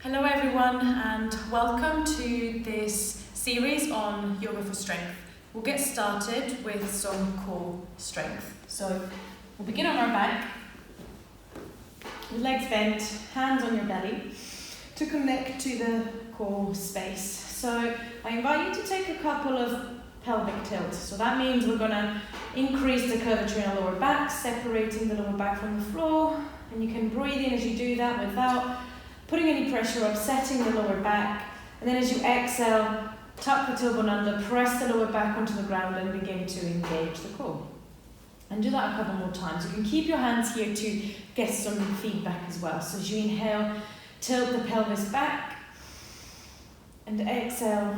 Hello everyone and welcome to this series on Yoga for Strength. We'll get started with some core strength. So we'll begin on our back, legs bent, hands on your belly to connect to the core space. So I invite you to take a couple of pelvic tilts. So that means we're going to increase the curvature in our lower back, separating the lower back from the floor. And you can breathe in as you do that without putting any pressure, upsetting the lower back. And then as you exhale, tuck the tailbone under, press the lower back onto the ground and begin to engage the core. And do that a couple more times. You can keep your hands here to get some feedback as well. So as you inhale, tilt the pelvis back. And exhale,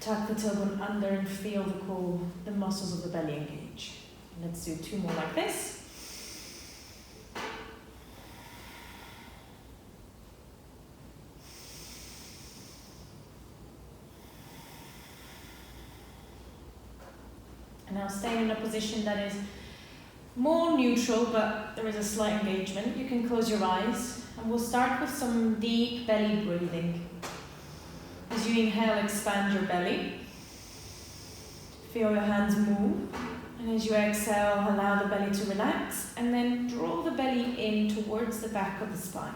tuck the tailbone under and feel the core, the muscles of the belly engage. Let's do two more like this. Now staying in a position that is more neutral, but there is a slight engagement. You can close your eyes, and we'll start with some deep belly breathing. As you inhale, expand your belly. Feel your hands move. And as you exhale, allow the belly to relax, and then draw the belly in towards the back of the spine.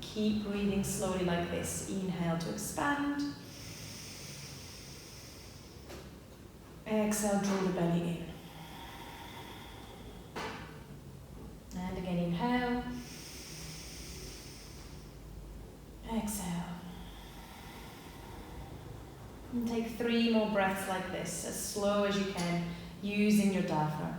Keep breathing slowly like this. Inhale to expand. Exhale, draw the belly in. And again, inhale. Exhale. And take 3 more breaths like this, as slow as you can, using your diaphragm.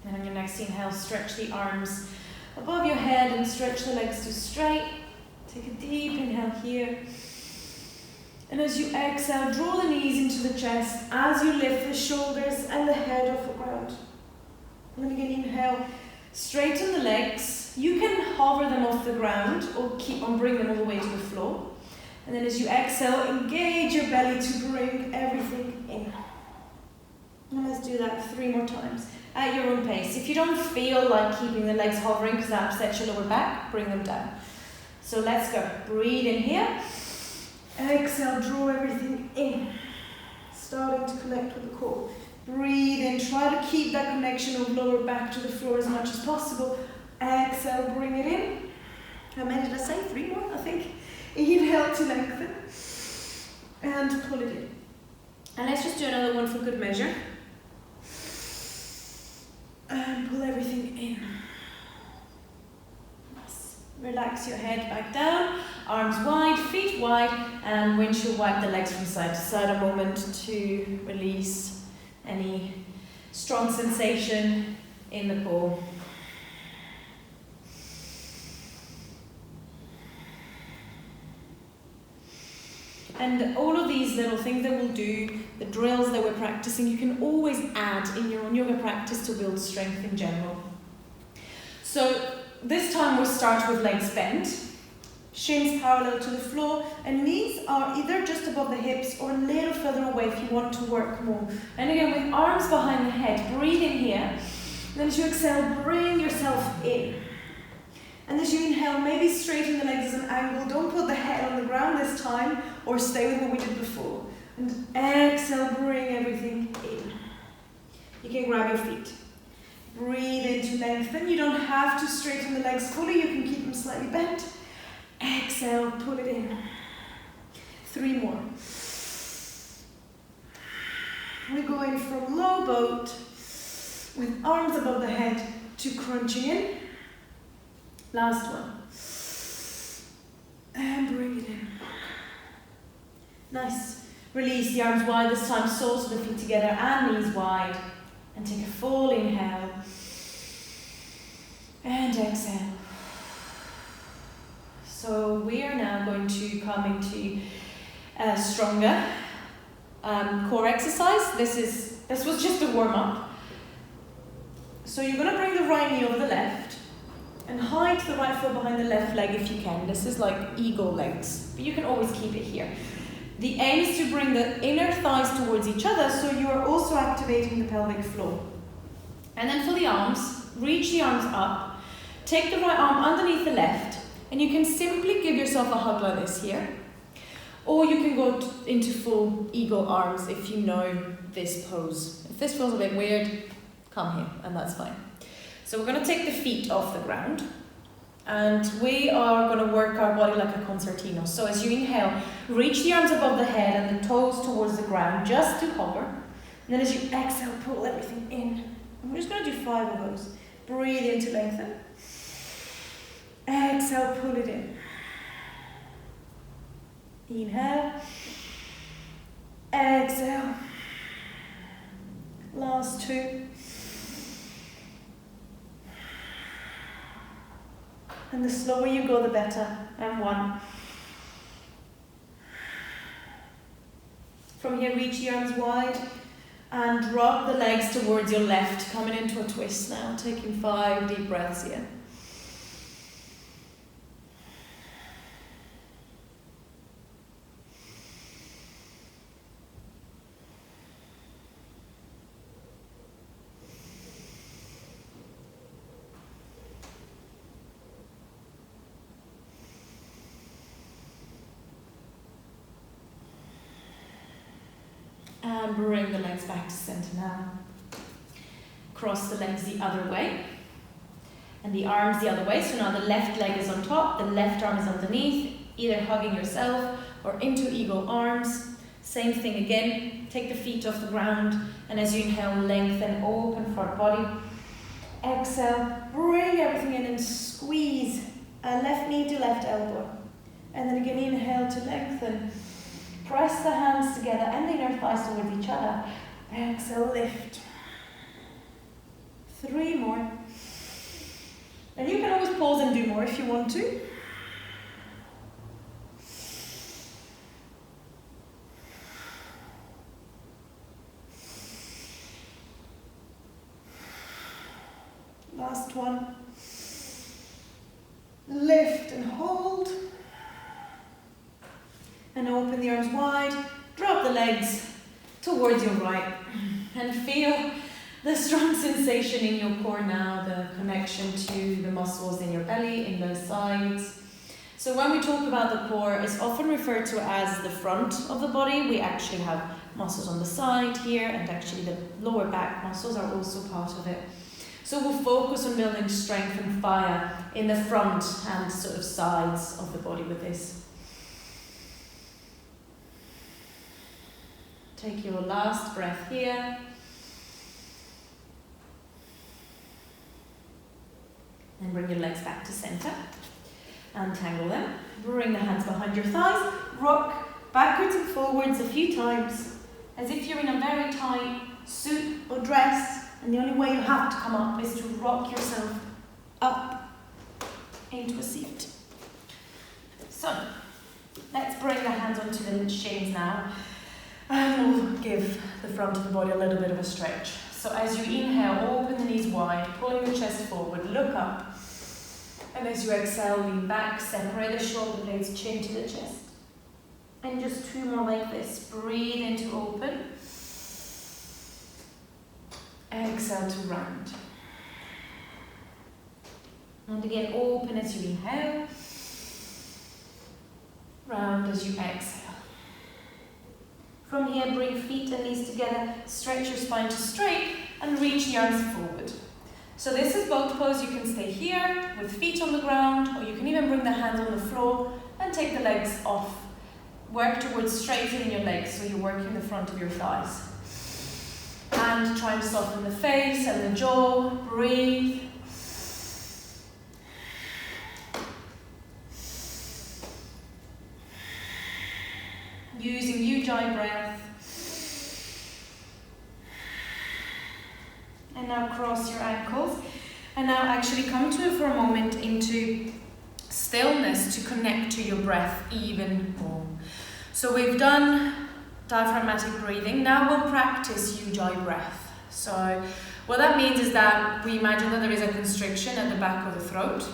And on your next inhale, stretch the arms above your head and stretch the legs to straight. Take a deep inhale here. And as you exhale, draw the knees into the chest as you lift the shoulders and the head off the ground. And then again, inhale, straighten the legs. You can hover them off the ground or keep on bringing them all the way to the floor. And then as you exhale, engage your belly to bring everything in. And let's do that 3 more times at your own pace. If you don't feel like keeping the legs hovering because that upsets your lower back, bring them down. So let's go. Breathe in here. Exhale, draw everything in. Starting to connect with the core. Breathe in. Try to keep that connection of lower back to the floor as much as possible. Exhale, bring it in. How many did I say? 3 more, I think. Inhale to lengthen. And pull it in. And let's just do another one for good measure. And pull everything in. Nice. Relax your head back down, arms wide, feet wide, and windshield wipe the legs from side to side a moment to release any strong sensation in the core. And all of these little things that we'll do, the drills that we're practicing, you can always add in your own yoga practice to build strength in general. So this time we'll start with legs bent, shins parallel to the floor, and knees are either just above the hips or a little further away if you want to work more. And again, with arms behind the head, breathe in here. Then as you exhale, bring yourself in. And as you inhale, maybe straighten the legs as an angle. Don't put the head on the ground this time, or stay with what we did before. And exhale, bring everything in. You can grab your feet. Breathe in to lengthen. You don't have to straighten the legs fully. You can keep them slightly bent. Exhale, pull it in. 3 more. We're going from low boat with arms above the head to crunching in. Last one. And bring it in. Nice. Release the arms wide this time, soles of the feet together and knees wide. And take a full inhale. And exhale. So we are now going to come into a stronger core exercise. This is This was just a warm-up. So you're going to bring the right knee over the left and hide the right foot behind the left leg if you can. This is like eagle legs, but you can always keep it here. The aim is to bring the inner thighs towards each other, so you are also activating the pelvic floor. And then for the arms, reach the arms up, take the right arm underneath the left, and you can simply give yourself a hug like this here. Or you can go into full eagle arms if you know this pose. If this feels a bit weird, come here, and that's fine. So we're going to take the feet off the ground, and we are going to work our body like a concertino. So as you inhale, reach the arms above the head and the toes towards the ground, just to hover. And then as you exhale, pull everything in. And we're just going to do 5 of those. Breathe in to lengthen. Exhale, pull it in. Inhale. Exhale. Last 2. And the slower you go, the better. And 1. From here, reach the arms wide and drop the legs towards your left, coming into a twist now, taking 5 deep breaths here. And bring the legs back to center now. Cross the legs the other way. And the arms the other way. So now the left leg is on top, the left arm is underneath, either hugging yourself or into eagle arms. Same thing again. Take the feet off the ground, and as you inhale, lengthen, open front body. Exhale, bring everything in and squeeze. Left knee to left elbow. And then again, inhale to lengthen. Press the hands together and the inner thighs towards each other. Exhale, lift. 3 more. And you can always pause and do more if you want to. Last one. Lift and hold. And open the arms wide, drop the legs towards your right, and feel the strong sensation in your core now, the connection to the muscles in your belly, in both sides. So when we talk about the core, it's often referred to as the front of the body. We actually have muscles on the side here, and actually the lower back muscles are also part of it. So we'll focus on building strength and fire in the front and sort of sides of the body with this. Take your last breath here. And bring your legs back to center. Untangle them. Bring the hands behind your thighs. Rock backwards and forwards a few times, as if you're in a very tight suit or dress, and the only way you have to come up is to rock yourself up into a seat. So, let's bring the hands onto the shins now. And we'll give the front of the body a little bit of a stretch. So as you inhale, open the knees wide, pulling the chest forward, look up. And as you exhale, lean back, separate the shoulder blades, chin to the chest. And just 2 more like this. Breathe into open. Exhale to round. And again, open as you inhale. Round as you exhale. From here, bring feet and knees together, stretch your spine to straight, and reach the arms forward. So this is boat pose. You can stay here with feet on the ground, or you can even bring the hands on the floor and take the legs off. Work towards straightening your legs, so you're working the front of your thighs. And try and soften the face and the jaw. Breathe. Using Ujjayi breath. And now cross your ankles. And now actually come to for a moment into stillness to connect to your breath even more. So we've done diaphragmatic breathing. Now we'll practice Ujjayi breath. So what that means is that we imagine that there is a constriction at the back of the throat,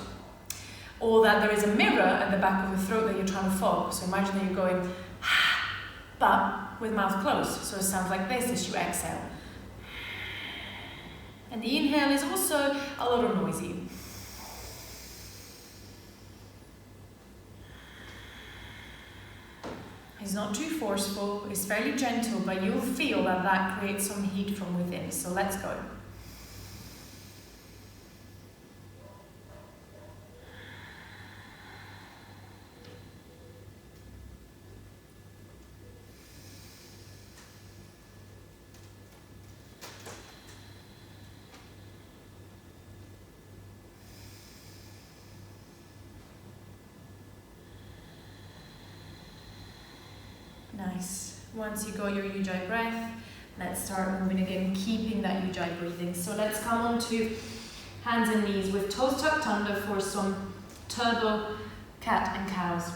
or that there is a mirror at the back of the throat that you're trying to follow. So imagine that you're going, but with mouth closed. So it sounds like this as you exhale. And the inhale is also a little noisy. It's not too forceful, it's fairly gentle, but you'll feel that that creates some heat from within. So let's go. Nice. Once you got your Ujjayi breath, let's start moving again, keeping that Ujjayi breathing. So let's come on to hands and knees with toes tucked under for some turbo cat and cows.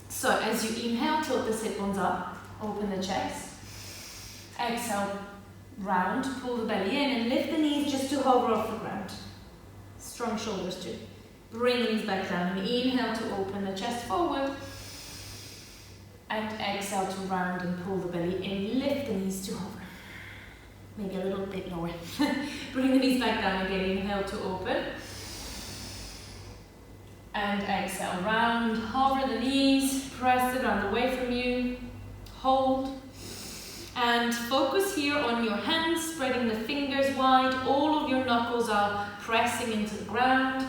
So as you inhale, tilt the sit bones up, open the chest. Exhale, round, pull the belly in and lift the knees just to hover off the ground. Strong shoulders too. Bring the knees back down and inhale to open the chest forward. And exhale to round and pull the belly in, lift the knees to hover. Maybe a little bit lower. Bring the knees back down again, inhale to open. And exhale, round, hover the knees, press the ground away from you, hold. And focus here on your hands, spreading the fingers wide. All of your knuckles are pressing into the ground.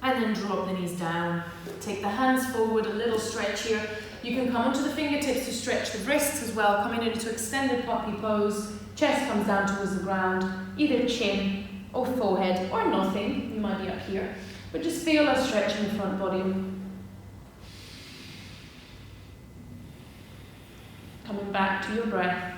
And then drop the knees down. Take the hands forward, a little stretch here. You can come onto the fingertips to stretch the wrists as well, coming into extended puppy pose. Chest comes down towards the ground, either chin or forehead or nothing. You might be up here, but just feel a stretch in the front body. Coming back to your breath.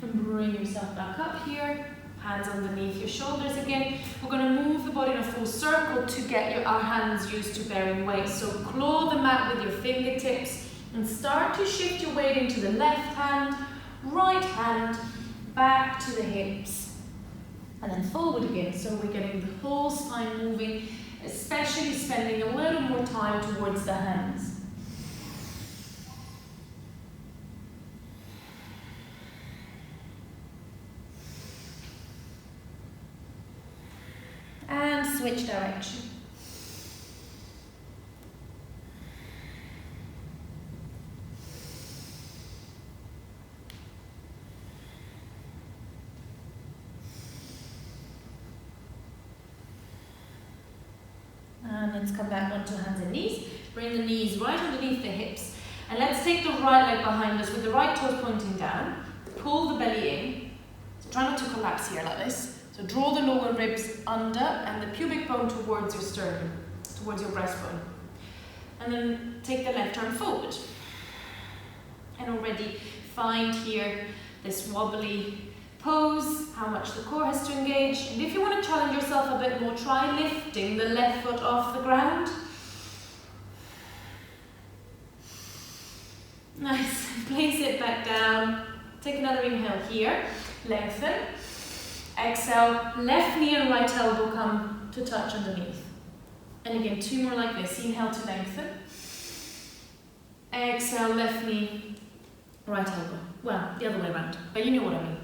And bring yourself back up here, hands underneath your shoulders again. We're going to move the body in a full circle to get our hands used to bearing weight. So claw the mat with your fingertips and start to shift your weight into the left hand, right hand, back to the hips, and then forward again. So we're getting the whole spine moving, especially spending a little more time towards the hands. And switch direction. And let's come back onto hands and knees. Bring the knees right underneath the hips. And let's take the right leg behind us with the right toes pointing down. Pull the belly in. So try not to collapse here like this. So draw the lower ribs under and the pubic bone towards your sternum, towards your breastbone. And then take the left arm forward. And already find here this wobbly pose, how much the core has to engage. And if you want to challenge yourself a bit more, try lifting the left foot off the ground. Nice. Place it back down. Take another inhale here. Lengthen. Exhale, left knee and right elbow come to touch underneath. And again, two more like this. Inhale to lengthen. Exhale, left knee, right elbow. Well, the other way around, but you know what I mean.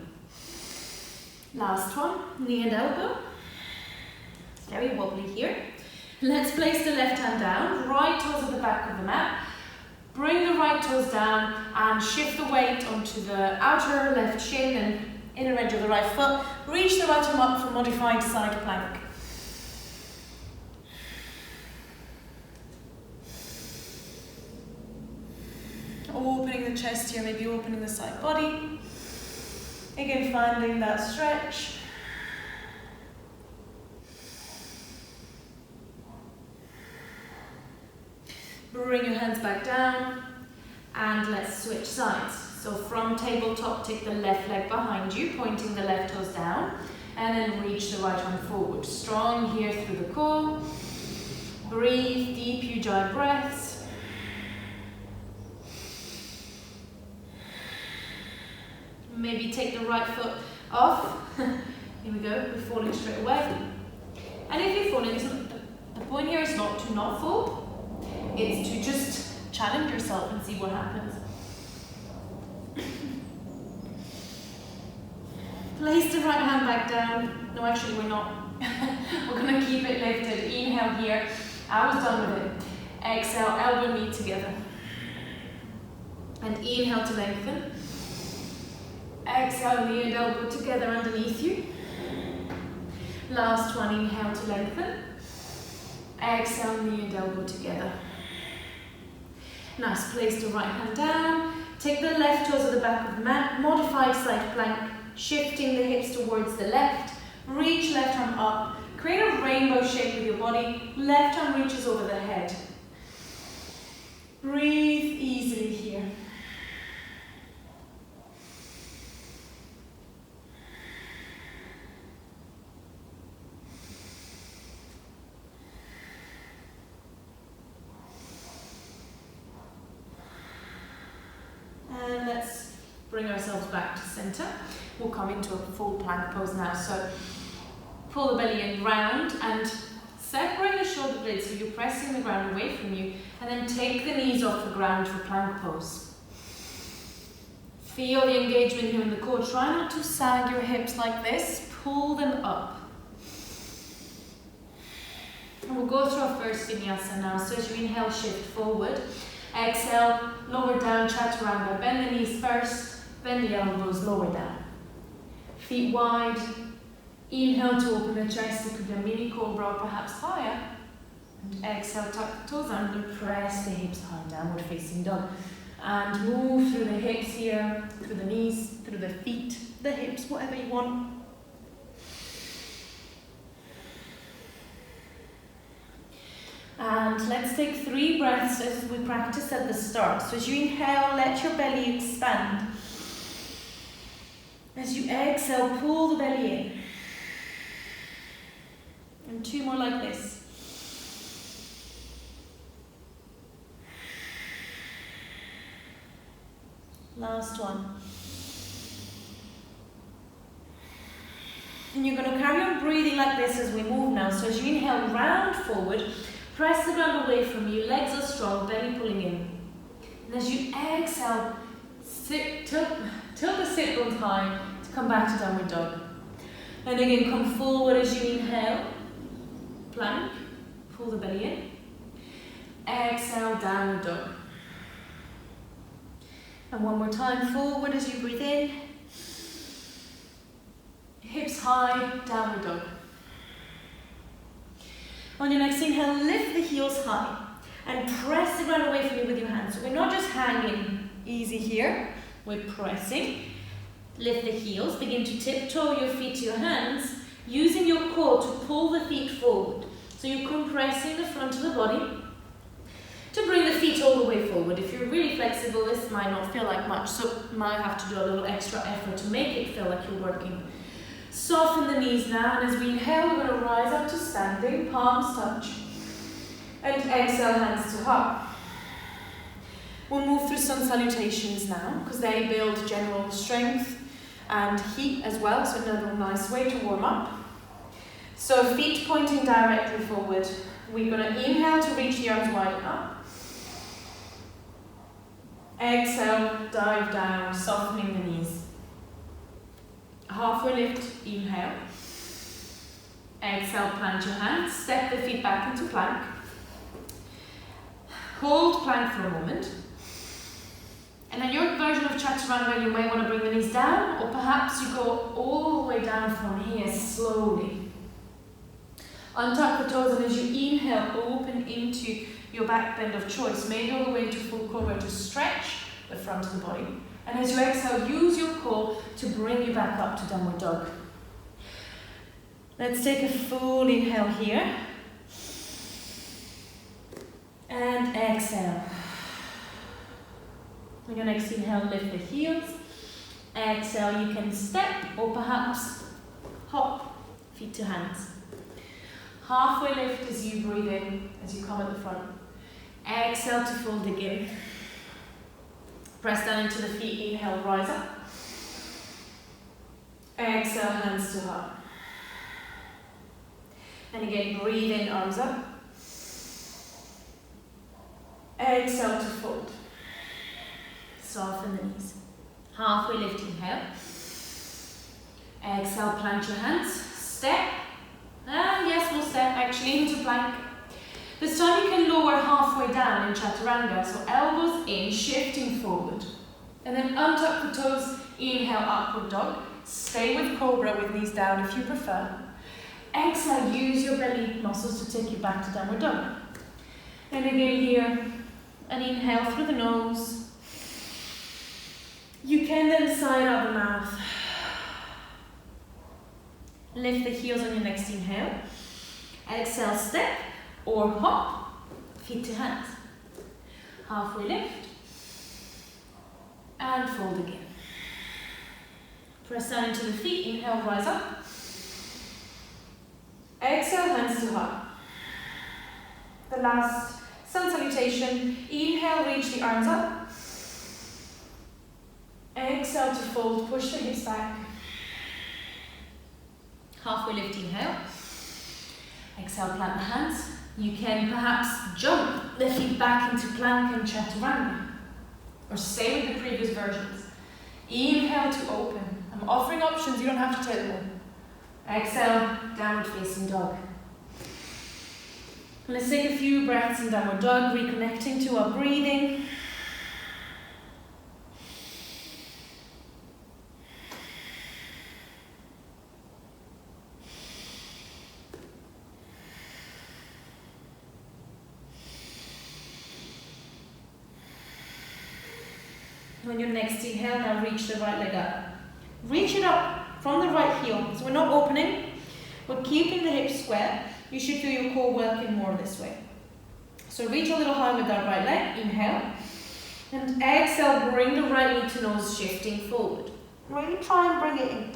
Last one, knee and elbow. Very wobbly here. Let's place the left hand down, right toes at the back of the mat. Bring the right toes down and shift the weight onto the outer left shin and inner edge of the right foot. Reach the right arm up for modified side plank. Opening the chest here, maybe opening the side body. Again, finding that stretch. Bring your hands back down and let's switch sides. So from tabletop, take the left leg behind you, pointing the left toes down. and then reach the right arm forward. Strong here through the core. Breathe deep, Ujjayi breaths. Maybe take the right foot off. Here we go, we're falling straight away. And if you're falling, the point here is not to not fall, it's to just challenge yourself and see what happens. Place the right hand back down. No, actually we're not. We're gonna keep it lifted. Inhale here. I was done with it. Exhale, elbow knee together. And inhale to lengthen. Exhale, knee and elbow together underneath you. Last one, inhale to lengthen. Exhale, knee and elbow together. Nice, place the right hand down. Take the left toes at the back of the mat. Modified side plank, shifting the hips towards the left. Reach left arm up. Create a rainbow shape with your body. Left arm reaches over the head. Breathe easily here. And let's bring ourselves back to center. We'll come into a full plank pose now. So pull the belly in round and separate the shoulder blades so you're pressing the ground away from you, and then take the knees off the ground for plank pose. Feel the engagement here in the core. Try not to sag your hips like this. Pull them up. And we'll go through our first vinyasa now. So as you inhale, shift forward. Exhale, lower down, chaturanga. Bend the knees first, bend the elbows, lower down. Feet wide. Inhale to open the chest. It could be a mini cobra or perhaps higher. And exhale, tuck the toes under, press the hips high, downward facing dog. And move through the hips here, through the knees, through the feet, the hips, whatever you want. And let's take 3 breaths as we practiced at the start. So as you inhale, let your belly expand. As you exhale, pull the belly in. And 2 more like this. Last one. And you're going to carry on breathing like this as we move now. So as you inhale, round forward, press the ground away from you, legs are strong, belly pulling in. And as you exhale, tilt the sit bones high to come back to downward dog. And again, come forward as you inhale, plank, pull the belly in. Exhale, downward dog. And one more time, forward as you breathe in. Hips high, downward dog. On your next inhale, lift the heels high and press the ground away from you with your hands. So we're not just hanging easy here, we're pressing. Lift the heels, begin to tiptoe your feet to your hands, using your core to pull the feet forward. So you're compressing the front of the body to bring the feet all the way forward. If you're really flexible, this might not feel like much, so you might have to do a little extra effort to make it feel like you're working. Soften the knees now, and as we inhale, we're going to rise up to standing, palms touch, and exhale, hands to heart. We'll move through sun salutations now, because they build general strength and heat as well, so another nice way to warm up. So feet pointing directly forward. We're going to inhale to reach the arms wide up. Exhale, dive down, softening the knees. Halfway lift, inhale. Exhale, plant your hands, step the feet back into plank. Hold plank for a moment. And then your version of chaturanga, you may want to bring the knees down, or perhaps you go all the way down from here slowly. Untuck the toes, and as you inhale, open into your back bend of choice, maybe all the way into full cobra to stretch the front of the body. And as you exhale, use your core to bring you back up to downward dog. Let's take a full inhale here. And exhale. On your next inhale, lift the heels. Exhale, you can step or perhaps hop feet to hands. Halfway lift as you breathe in, as you come at the front. Exhale to fold again. Press down into the feet, inhale, rise up. Exhale, hands to heart. And again, breathe in, arms up. Exhale to fold. Soften the knees. Halfway lift, inhale. Exhale, plant your hands. Step. And yes, we'll step actually into plank. This time you can lower halfway down in Chaturanga. So elbows in, shifting forward. And then untuck the toes. Inhale, upward dog. Stay with cobra with knees down if you prefer. Exhale, use your belly muscles to take you back to downward dog. And again here, an inhale through the nose. You can then sigh out the mouth. Lift the heels on your next inhale. Exhale, step or hop, feet to hands. Halfway lift. And fold again. Press down into the feet, inhale, rise up. Exhale, hands to heart. The last sun salutation. Inhale, reach the arms up. Exhale to fold, push the hips back. Halfway lift, inhale. Exhale, plant the hands. You can perhaps jump the feet back into plank and chaturanga. Or stay with the previous versions. Inhale to open. I'm offering options, you don't have to take them. Exhale, downward facing dog. Let's take a few breaths in downward dog, reconnecting to our breathing. On your next inhale, now reach the right leg up. Reach it up from the right heel. So we're not opening, we're keeping the hips square. You should feel your core working more this way. So reach a little high with that right leg, inhale. And exhale, bring the right knee to nose, shifting forward. Really try and bring it in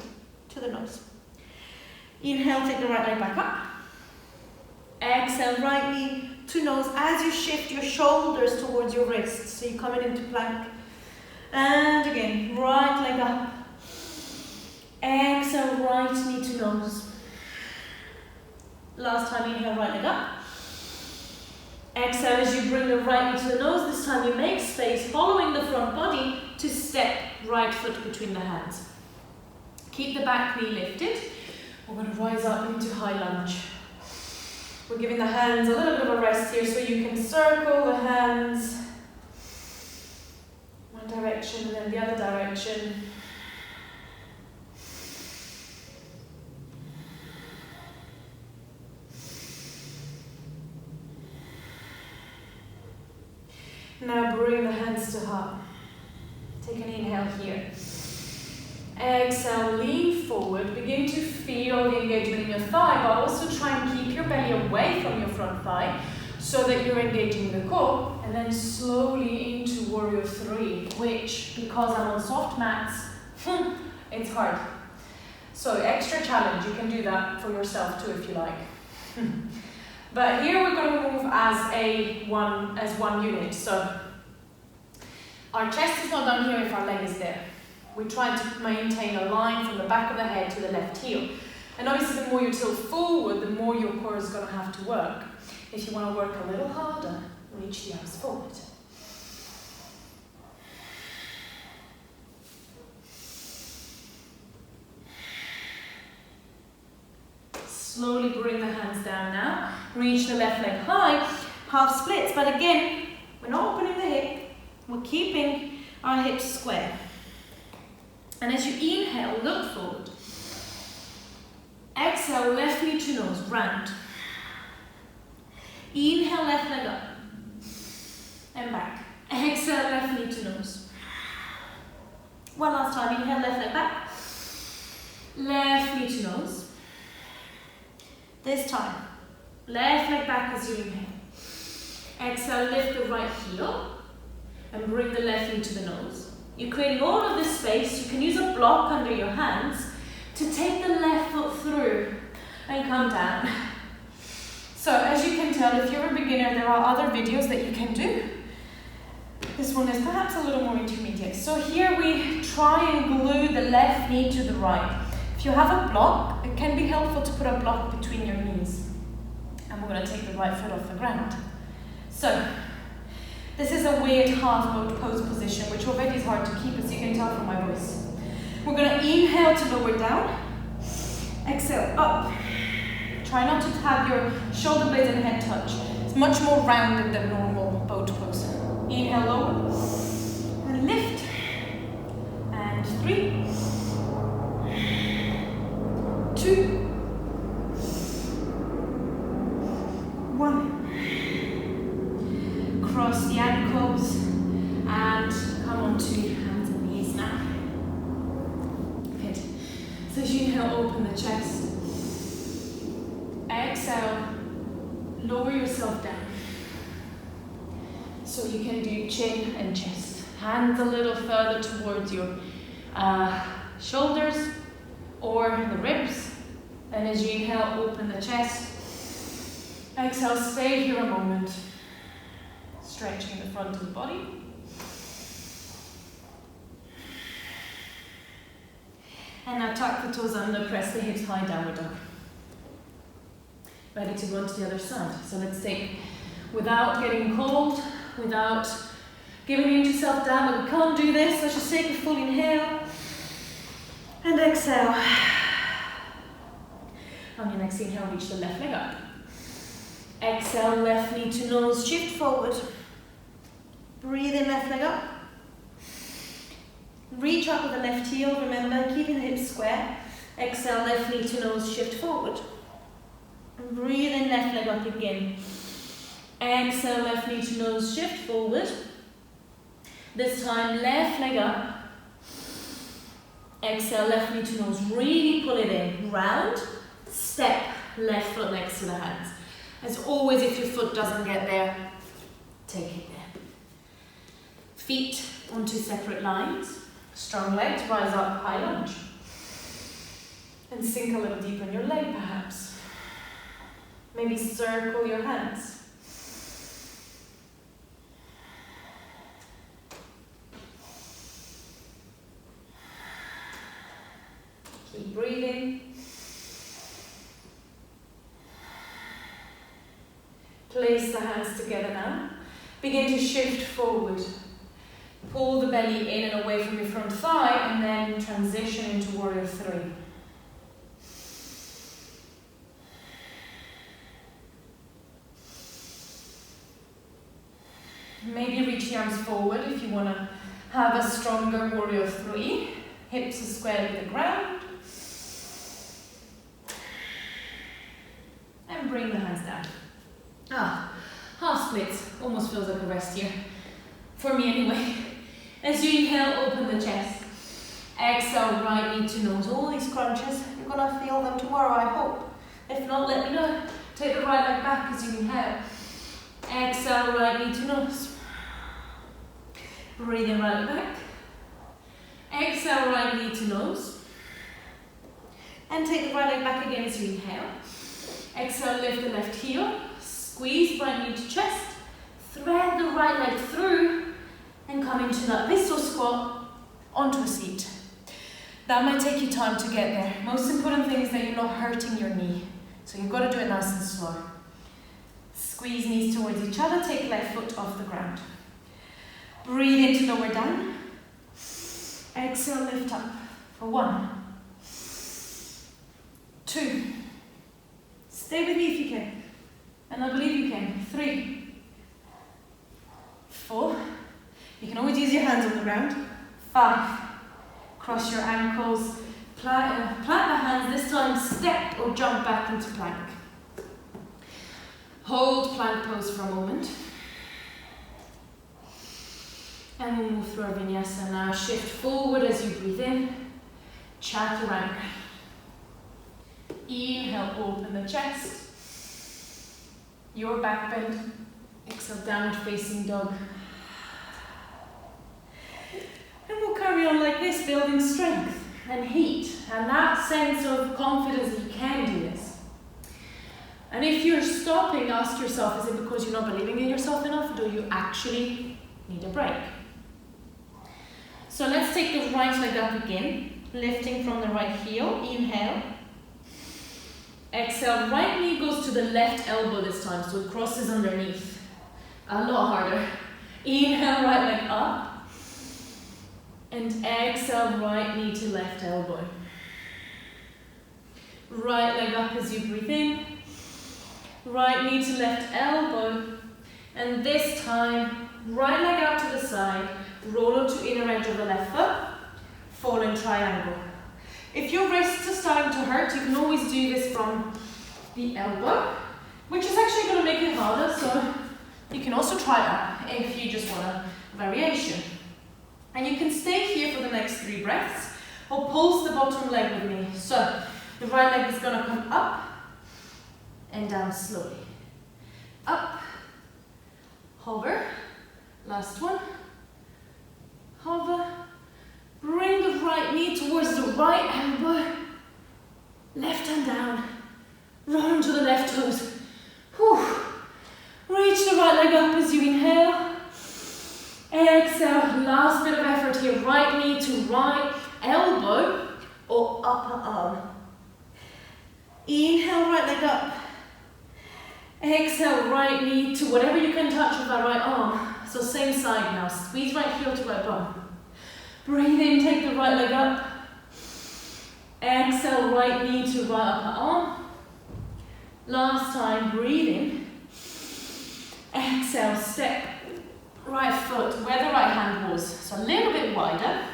to the nose. Inhale, take the right leg back up. Exhale, right knee to nose as you shift your shoulders towards your wrists. So you're coming into plank. And again, right leg up. Exhale, right knee to nose. Last time, inhale, right leg up. Exhale as you bring the right knee to the nose. This time you make space, following the front body to step right foot between the hands. Keep the back knee lifted. We're going to rise up into high lunge. We're giving the hands a little bit of a rest here, so you can circle the hands one direction and then the other direction. Now bring the hands to heart. Take an inhale here. Exhale, lean forward. Begin to feel the engagement in your thigh, but also try and keep your belly away from your front thigh so that you're engaging the core. And then slowly into Warrior 3, which, because I'm on soft mats, it's hard. So extra challenge, you can do that for yourself too if you like. But here we're going to move as one unit. So our chest is not down here if our leg is there. We try to maintain a line from the back of the head to the left heel. And obviously the more you tilt forward, the more your core is going to have to work. If you want to work a little harder, reach the arms forward. Slowly bring the hands down now. Reach the left leg high, half splits. But again, we're not opening the hip. We're keeping our hips square. And as you inhale, look forward. Exhale, left knee to nose, round. Inhale, left leg up. And back. Exhale, left knee to nose. One last time, inhale, left leg back. Left knee to nose. This time, left leg back as you inhale. Exhale, lift the right heel and bring the left knee to the nose. You're creating all of this space. You can use a block under your hands to take the left foot through and come down. So as you can tell, if you're a beginner, there are other videos that you can do. This one is perhaps a little more intermediate. So here we try and glue the left knee to the right. If you have a block, it can be helpful to put a block between your knees. And we're going to take the right foot off the ground. So this is a weird half boat pose position, which already is hard to keep, as you can tell from my voice. We're going to inhale to lower down. Exhale, up. Try not to have your shoulder blades and head touch. It's much more rounded than normal boat pose. Inhale, lower. And lift. And 3, 2, 1. Cross the ankles and come onto your hands and knees now. Good. So as you inhale, open the chest. Exhale, lower yourself down. So you can do chin and chest. Hands a little further towards your shoulders or the ribs. And as you inhale, open the chest. Exhale, stay here a moment. Stretching the front of the body. And now tuck the toes under, press the hips high, downward dog. Ready to go on to the other side. So let's take, without getting cold, without giving yourself down, but we can't do this. Let's just take a full inhale and exhale. On your next inhale, reach the left leg up. Exhale, left knee to nose, shift forward. Breathe in, left leg up. Reach up with the left heel, remember, keeping the hips square. Exhale, left knee to nose, shift forward. Breathe in, left leg up again. Exhale, left knee to nose, shift forward. This time, left leg up. Exhale, left knee to nose, really pull it in. Round, step, left foot next to the hands. As always, if your foot doesn't get there, take it there. Feet onto separate lines. Strong legs, rise up, high lunge. And sink a little deeper in your leg, perhaps. Maybe circle your hands. Keep breathing. Place the hands together now. Begin to shift forward. Pull the belly in and away from your front thigh, and then transition into Warrior 3. Maybe reach the arms forward if you want to have a stronger Warrior 3. Hips are square to the ground. And bring the hands down. Half splits. Almost feels like a rest here. For me anyway. As you inhale, open the chest. Exhale, right knee to nose. All these crunches, you're going to feel them tomorrow, I hope. If not, let me know. Take the right leg back as you inhale. Exhale, right knee to nose. Breathe in, right leg back. Exhale, right knee to nose. And take the right leg back again as you inhale. Exhale, lift the left heel. Squeeze right knee to chest. Thread the right leg through and come into that pistol squat onto a seat. That might take you time to get there. Most important thing is that you're not hurting your knee. So you've got to do it nice and slow. Squeeze knees towards each other, take left foot off the ground. Breathe into lower down. Exhale, lift up for 1, 2. Stay with me if you can. And I believe you can. 3, 4. You can always use your hands on the ground. 5. Cross your ankles. Plant the hands. This time step or jump back into plank. Hold plank pose for a moment. And we'll move through our vinyasa now. Shift forward as you breathe in. Chaturanga. Inhale, open the chest. Your back bend. Exhale, downward facing dog. And we'll carry on like this, building strength and heat and that sense of confidence that you can do this. And if you're stopping, ask yourself, is it because you're not believing in yourself enough? Do you actually need a break? So let's take the right leg up again, lifting from the right heel, inhale. Exhale, right knee goes to the left elbow this time, so it crosses underneath. A lot harder. Inhale, right leg up. And exhale, right knee to left elbow. Right leg up as you breathe in. Right knee to left elbow. And this time, right leg out to the side. Roll onto inner edge of the left foot. Fall in triangle. If your wrists are starting to hurt, you can always do this from the elbow, which is actually going to make it harder, so you can also try that if you just want a variation. And you can stay here for the next 3 breaths, or pulse the bottom leg with me. So the right leg is going to come up and down slowly. Up, hover, last one, hover, bring the right knee towards the right elbow, left hand down, roll onto the left toes. Whew. Reach the right leg up as you inhale. Exhale, last bit of effort here, right knee to right elbow or upper arm. Inhale, right leg up. Exhale, right knee to whatever you can touch with that right arm. So same side now, squeeze right heel to right bum. Breathe in, take the right leg up. Exhale, right knee to right upper arm. Last time, breathe in. Exhale, step right foot where the right hand was. So a little bit wider.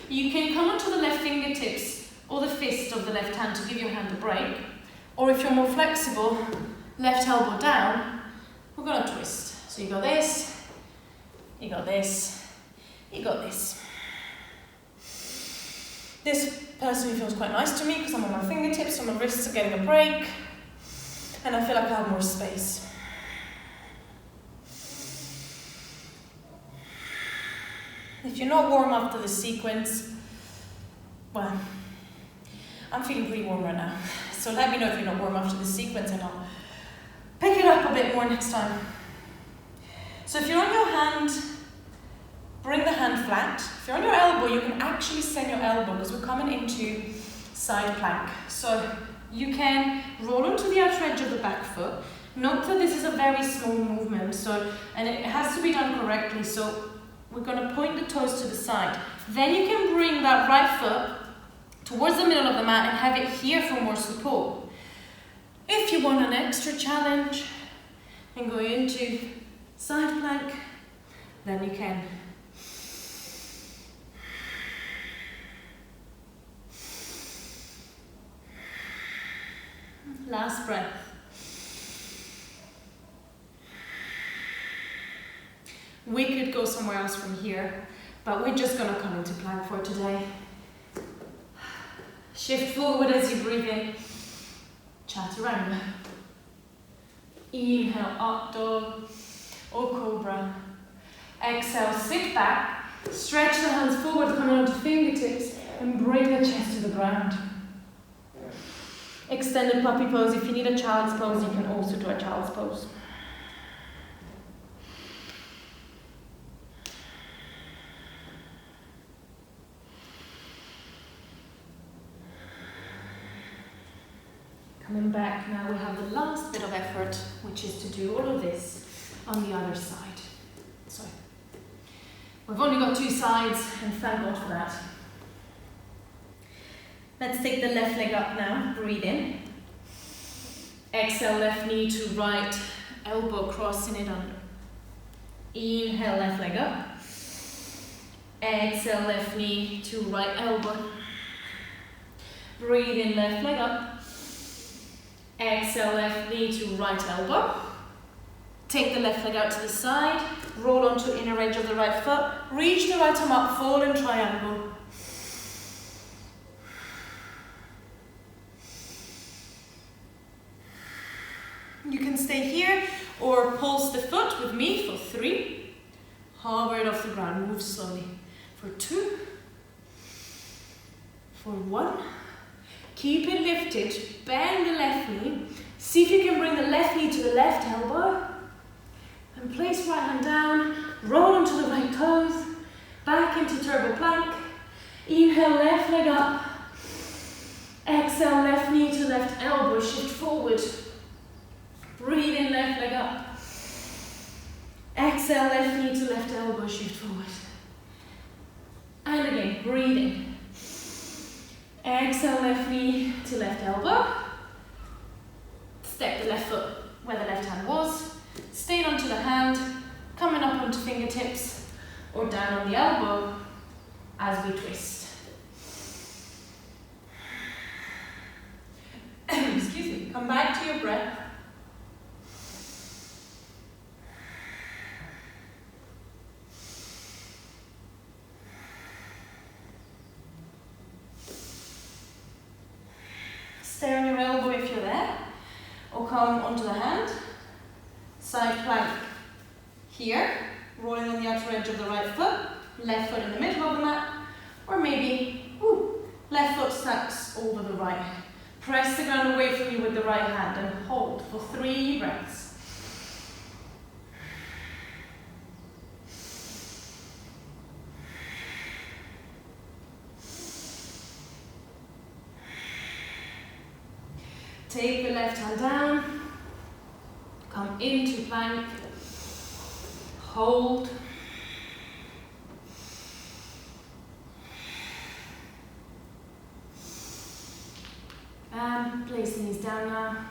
You can come onto the left fingertips or the fist of the left hand to give your hand a break. Or if you're more flexible, left elbow down, we're going to twist. So you got this, you got this, you got this. This personally feels quite nice to me because I'm on my fingertips, so my wrists are getting a break, and I feel like I have more space. If you're not warm after this sequence, well, I'm feeling pretty warm right now. So let me know if you're not warm after this sequence and I'll pick it up a bit more next time. So if you're on your hand, bring the hand flat. If you're on your elbow, you can actually send your elbow because we're coming into side plank. So you can roll onto the outer edge of the back foot. Note that this is a very small movement, and it has to be done correctly. So we're going to point the toes to the side. Then you can bring that right foot towards the middle of the mat and have it here for more support. If you want an extra challenge and go into side plank, then you can. Last breath. We could go somewhere else from here, but we're just going to come into plank for today. Shift forward as you breathe in. Chaturanga. Inhale, up dog or cobra. Exhale, sit back. Stretch the hands forward, coming onto fingertips, and bring the chest to the ground. Extended puppy pose. If you need a child's pose, you can also do a child's pose. Coming back now, we have the last bit of effort, which is to do all of this on the other side. So we've only got 2 sides, and thank God for that. Let's take the left leg up now. Breathe in. Exhale, left knee to right elbow, crossing it under. Inhale, left leg up. Exhale, left knee to right elbow. Breathe in, left leg up. Exhale, left knee to right elbow. Take the left leg out to the side. Roll onto inner edge of the right foot. Reach the right arm up, fall in triangle. You can stay here or pulse the foot with me for 3. Hover it off the ground, move slowly. For 2. For 1. Keep it lifted, bend the left knee, See if you can bring the left knee to the left elbow. And place right hand down, roll onto the right toes, back into turbo plank. Inhale, left leg up. Exhale, left knee to left elbow, shift forward. Breathe in, left leg up. Exhale, left knee to left elbow, shift forward. And again, breathing. Exhale, left knee to left elbow. Step the left foot where the left hand was. Stay onto the hand, coming up onto fingertips or down on the elbow as we twist. Excuse me. Come back to your breath. Stay on your elbow if you're there, or come onto the hand. Side plank here, rolling on the outer edge of the right foot, left foot in the middle of the mat, or maybe left foot stacks over the right. Press the ground away from you with the right hand and hold for 3 breaths. Take the left hand down, come into plank, hold. And place the knees down now.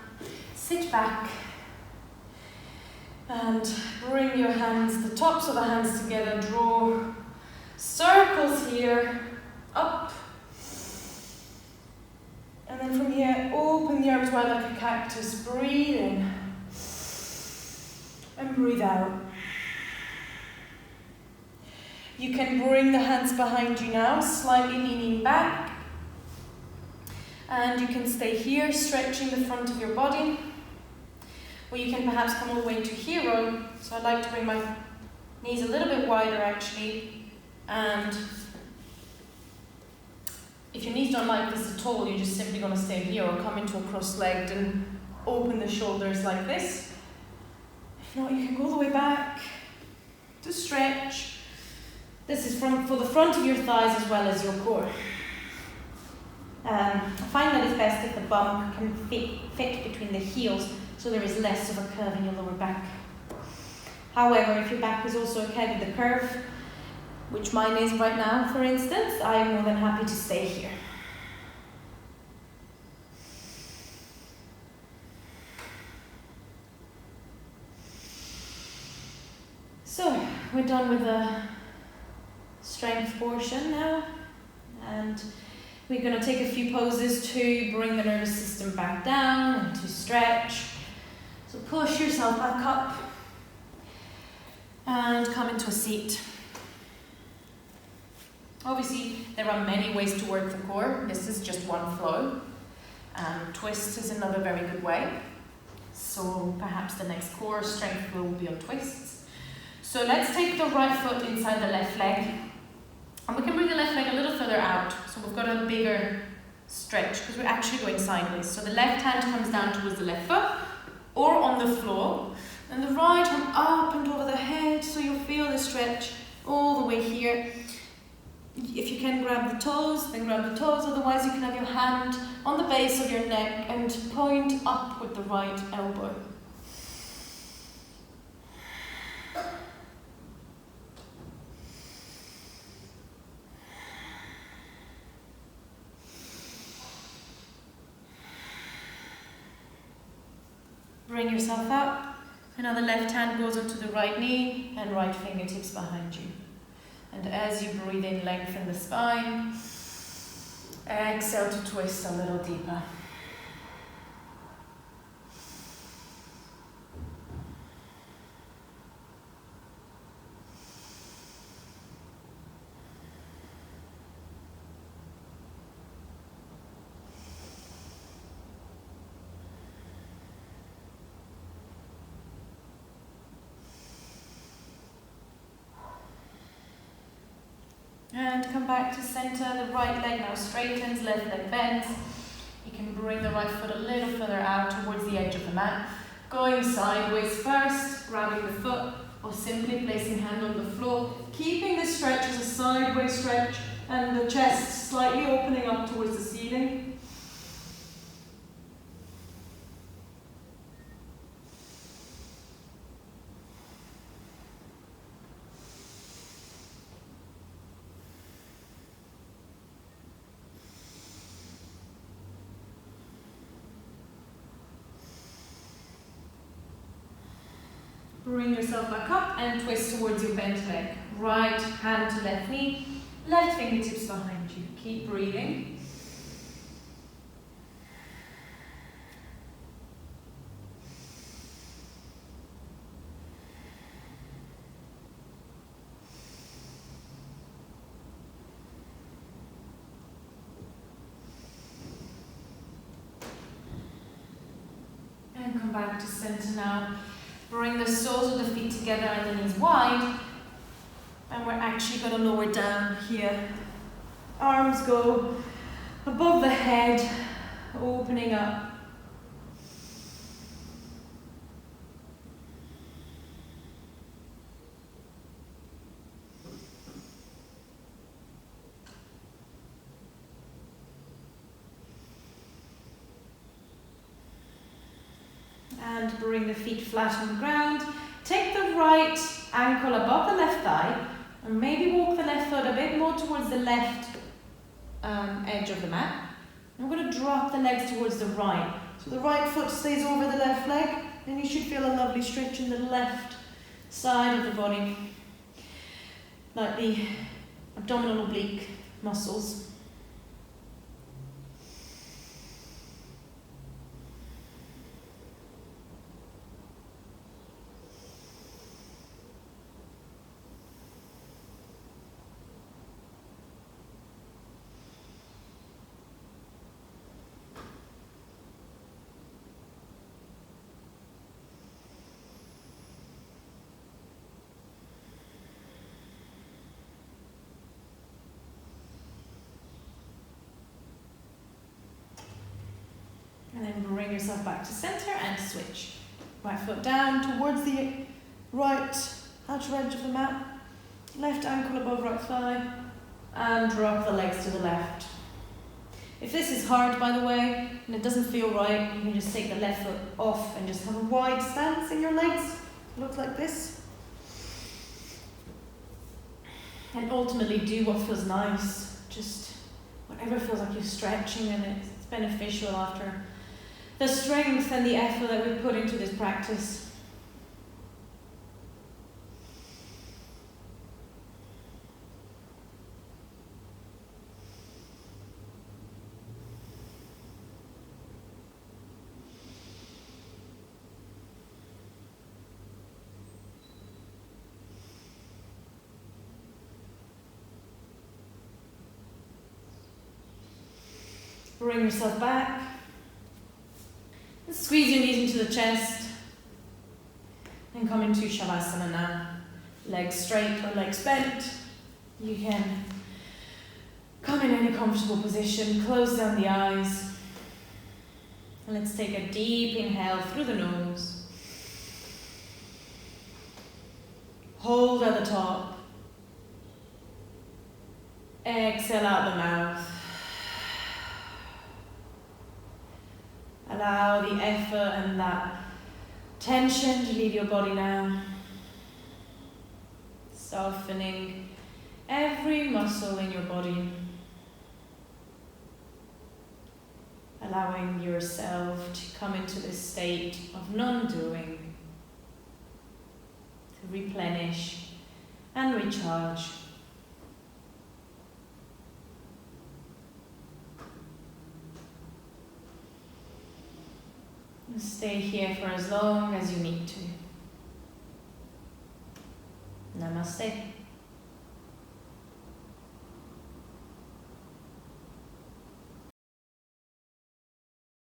Sit back and bring your hands, the tops of the hands together, draw circles here, up. And then from here, open the arms wide like a cactus, breathe in and breathe out. You can bring the hands behind you now, slightly leaning back. And you can stay here, stretching the front of your body. Or you can perhaps come all the way to hero. So I'd like to bring my knees a little bit wider actually. And if your knees don't like this at all, you're just simply going to stay here or come into a cross-legged and open the shoulders like this. If not, you can go all the way back to stretch. This is for the front of your thighs as well as your core. I find that it's best if the bum can fit between the heels so there is less of a curve in your lower back. However, if your back is also okay with the curve, which mine is right now for instance, I am more than happy to stay here. So, we're done with the strength portion now, and we're going to take a few poses to bring the nervous system back down and to stretch. So push yourself back up and come into a seat. Obviously, there are many ways to work the core. This is just one flow. Twist is another very good way. So perhaps the next core strength will be on twists. So let's take the right foot inside the left leg. And we can bring the left leg a little further out, so we've got a bigger stretch, because we're actually going sideways. So the left hand comes down towards the left foot, or on the floor, and the right arm up and over the head, so you'll feel the stretch all the way here. If you can grab the toes, then grab the toes, otherwise you can have your hand on the base of your neck and point up with the right elbow. Bring yourself up, and now the left hand goes onto the right knee and right fingertips behind you. And as you breathe in, lengthen the spine. Exhale to twist a little deeper. And come back to center. The right leg now straightens, left leg bends. You can bring the right foot a little further out towards the edge of the mat. Going sideways first, grabbing the foot, or simply placing hand on the floor. Keeping this stretch as a sideways stretch and the chest slightly opening up towards the ceiling. Bring yourself back up and twist towards your bent leg. Right hand to left knee, left fingertips behind you. Keep breathing. And come back to center now. Bring the soles of the feet together and the knees wide. And we're actually going to lower down here. Arms go above the head, opening up. And bring the feet flat on the ground. Take the right ankle above the left thigh and maybe walk the left foot a bit more towards the left edge of the mat. And we're going to drop the legs towards the right. So the right foot stays over the left leg and you should feel a lovely stretch in the left side of the body, like the abdominal oblique muscles. And then bring yourself back to center and switch. Right foot down towards the right outer edge of the mat. Left ankle above right thigh. And drop the legs to the left. If this is hard, by the way, and it doesn't feel right, you can just take the left foot off and just have a wide stance in your legs. Look like this. And ultimately do what feels nice. Just whatever feels like you're stretching and it's beneficial after the strength and the effort that we put into this practice. Bring yourself back. And squeeze your knees into the chest. And come into Shavasana now. Legs straight or legs bent. You can come in any comfortable position. Close down the eyes. And let's take a deep inhale through the nose. Hold at the top. Exhale out the mouth. Allow the effort and that tension to leave your body now. Softening every muscle in your body. Allowing yourself to come into this state of non-doing. To replenish and recharge. Stay here for as long as you need to. Namaste.